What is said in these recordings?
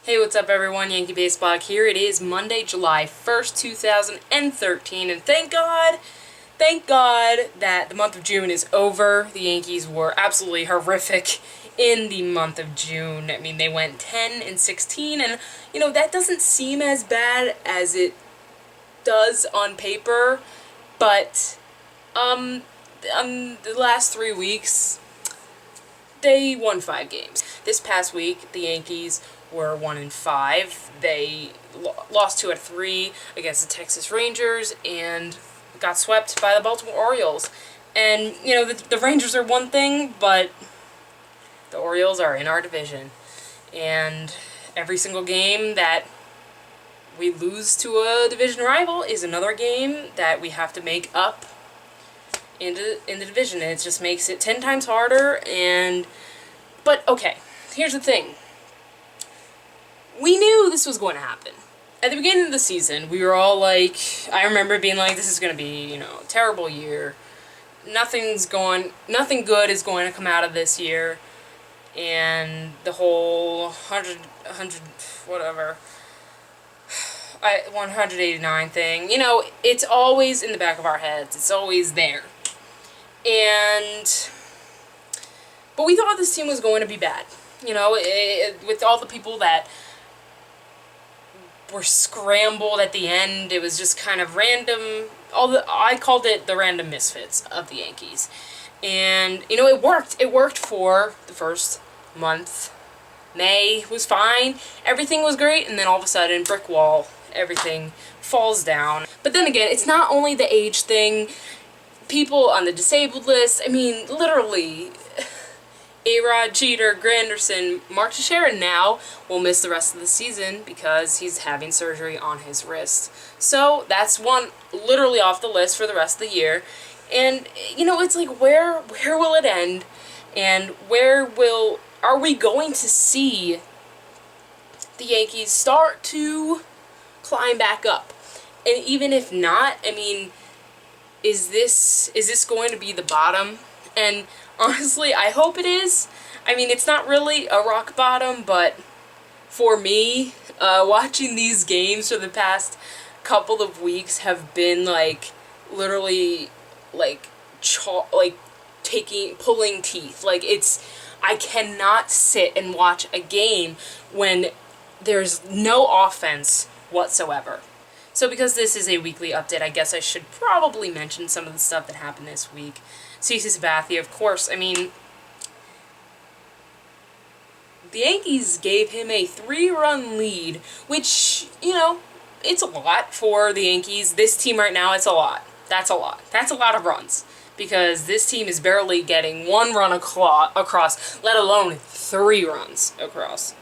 Hey, what's up everyone? YankeeBaseBlog here. It is Monday, July 1st, 2013, and thank God that the month of June is over. The Yankees were absolutely horrific in the month of June. I mean, they went 10-16, and, you know, that doesn't seem as bad as it does on paper, but, the last 3 weeks, they won 5 games. This past week, the Yankees were 1-5. They lost 2 out of 3 against the Texas Rangers and got swept by the Baltimore Orioles. And, you know, the Rangers are one thing, but the Orioles are in our division. And every single game that we lose to a division rival is another game that we have to make up in the division, and it just makes it 10 times harder. But okay, here's the thing. We knew this was going to happen. At the beginning of the season, we were all like, I remember being like, this is going to be, you know, a terrible year. Nothing good is going to come out of this year. And the whole 189 thing, you know, it's always in the back of our heads. It's always there. But we thought this team was going to be bad. You know, with all the people that were scrambled at the end, it was just kind of random. I called it the random misfits of the Yankees. And, you know, it worked. It worked for the first month. May was fine. Everything was great. And then all of a sudden, brick wall, everything falls down. But then again, it's not only the age thing. People on the disabled list, I mean, literally, A-Rod, Jeter, Granderson, Mark Teixeira now will miss the rest of the season because he's having surgery on his wrist. So that's one literally off the list for the rest of the year. And, you know, it's like, where will it end? And are we going to see the Yankees start to climb back up? And even if not, I mean, is this going to be the bottom? And honestly, I hope it is. I mean, it's not really a rock bottom, but for me, watching these games for the past couple of weeks have been like literally like pulling teeth. Like, I cannot sit and watch a game when there's no offense whatsoever. So because this is a weekly update, I guess I should probably mention some of the stuff that happened this week. CC Sabathia, of course, I mean, the Yankees gave him a 3-run lead, which, you know, it's a lot for the Yankees. This team right now, it's a lot. That's a lot. That's a lot of runs, because this team is barely getting 1 run across, let alone 3 runs across.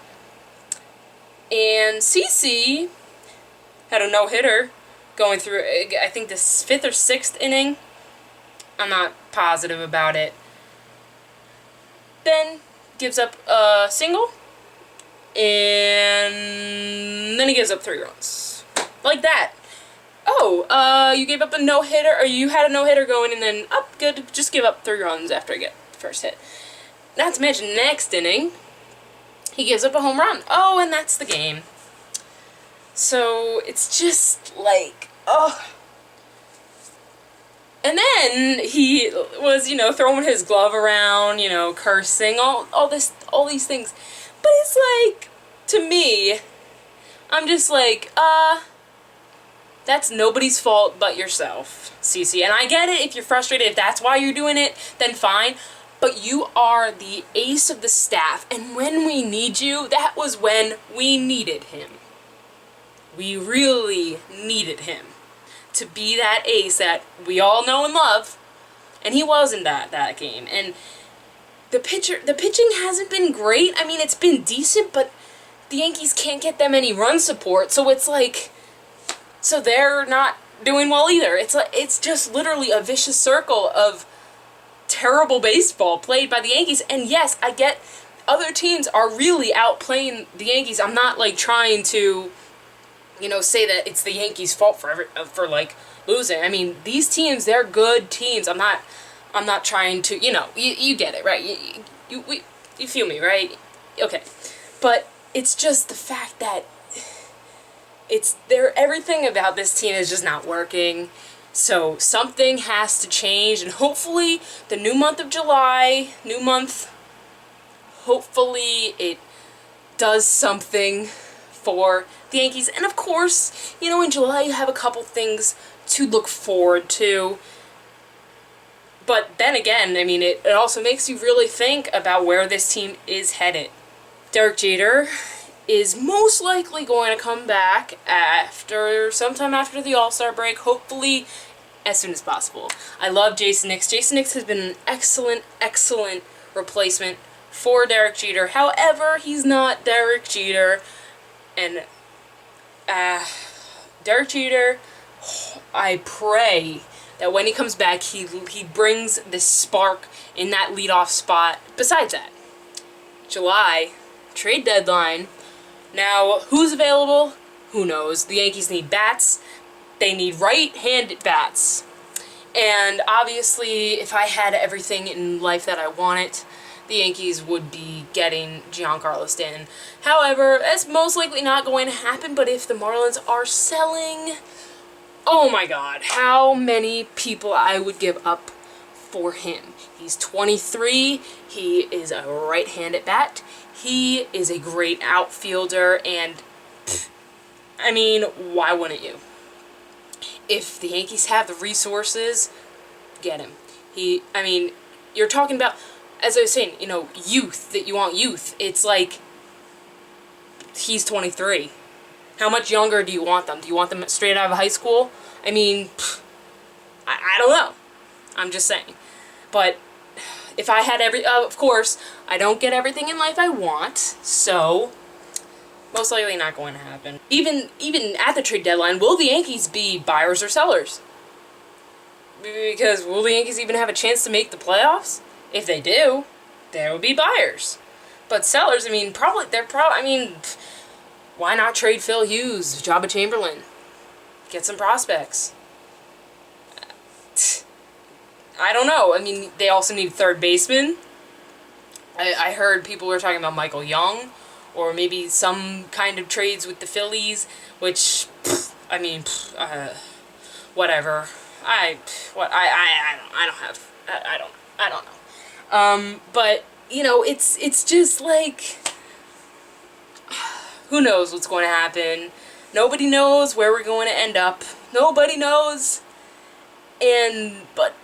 And CC had a no-hitter going through, I think, the 5th or 6th inning. I'm not positive about it. Then gives up a single, and then he gives up 3 runs. Like that. Oh, you gave up a no-hitter, or you had a no-hitter going, and then, good, just give up 3 runs after I get the first hit. Not to mention, next inning, he gives up a home run. Oh, and that's the game. So, it's just like, oh. And then he was, you know, throwing his glove around, you know, cursing, all these things. But it's like, to me, I'm just like, that's nobody's fault but yourself, CC. And I get it, if you're frustrated, if that's why you're doing it, then fine. But you are the ace of the staff, and when we need you, that was when we needed him. We really needed him to be that ace that we all know and love, and he wasn't that game. And the pitching hasn't been great. I mean, it's been decent, but the Yankees can't get them any run support, so it's like, so they're not doing well either. It's just literally a vicious circle of terrible baseball played by the Yankees. And yes, I get other teams are really outplaying the Yankees. I'm not like trying to, you know, say that it's the Yankees' fault for like losing. I mean, these teams, they're good teams. I'm not trying to, you know, you get it, right? You feel me, right? Okay. But it's just the fact that everything about this team is just not working. So something has to change, and hopefully the new month of July, hopefully it does something for the Yankees. And of course, you know, in July you have a couple things to look forward to. But then again, I mean, it also makes you really think about where this team is headed. Derek Jeter is most likely going to come back sometime after the All-Star break, hopefully as soon as possible. I love Jason Nix. Jason Nix has been an excellent, excellent replacement for Derek Jeter. However, he's not Derek Jeter, and Derek Jeter, I pray that when he comes back, he brings this spark in that leadoff spot. Besides that, July, trade deadline. Now, who's available? Who knows? The Yankees need bats. They need right-handed bats. And obviously, if I had everything in life that I wanted, the Yankees would be getting Giancarlo Stanton. However, that's most likely not going to happen, but if the Marlins are selling, oh my god, how many people I would give up for him. He's 23, he is a right-handed bat, he is a great outfielder, and I mean, why wouldn't you? If the Yankees have the resources, get him. I mean, you're talking about, as I was saying, you know, youth, that you want youth. It's like, he's 23. How much younger do you want them? Do you want them straight out of high school? I mean, I don't know. I'm just saying. But if I had of course, I don't get everything in life I want, so most likely not going to happen. Even at the trade deadline, will the Yankees be buyers or sellers? Because will the Yankees even have a chance to make the playoffs? If they do, they will be buyers. But sellers, I mean, I mean, why not trade Phil Hughes, Jabba Chamberlain? Get some prospects. I don't know. I mean, they also need third baseman. I heard people were talking about Michael Young, or maybe some kind of trades with the Phillies, which, I mean, whatever. I don't know. But you know, it's just like, who knows what's going to happen? Nobody knows where we're going to end up. Nobody knows. But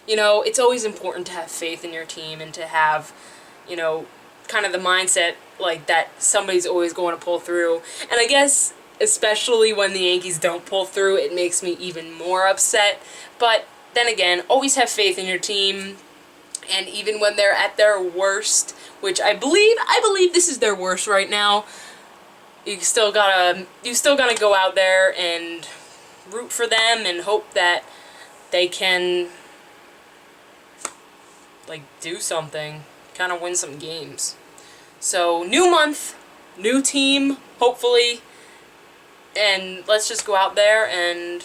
you know, it's always important to have faith in your team and to have, you know, kind of the mindset like that somebody's always going to pull through. And I guess especially when the Yankees don't pull through, it makes me even more upset. But then again, always have faith in your team. And even when they're at their worst, which I believe this is their worst right now, you still gotta go out there and root for them and hope that they can, like, do something, kind of win some games. So, new month, new team, hopefully, and let's just go out there and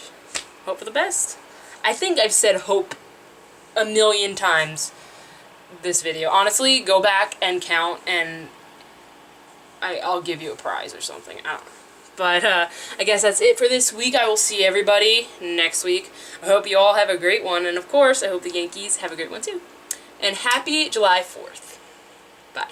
hope for the best. I think I've said hope a million times this video. Honestly, go back and count, and I'll give you a prize or something. I don't know. But I guess that's it for this week. I will see everybody next week. I hope you all have a great one, and of course, I hope the Yankees have a great one too. And happy July 4th. Bye.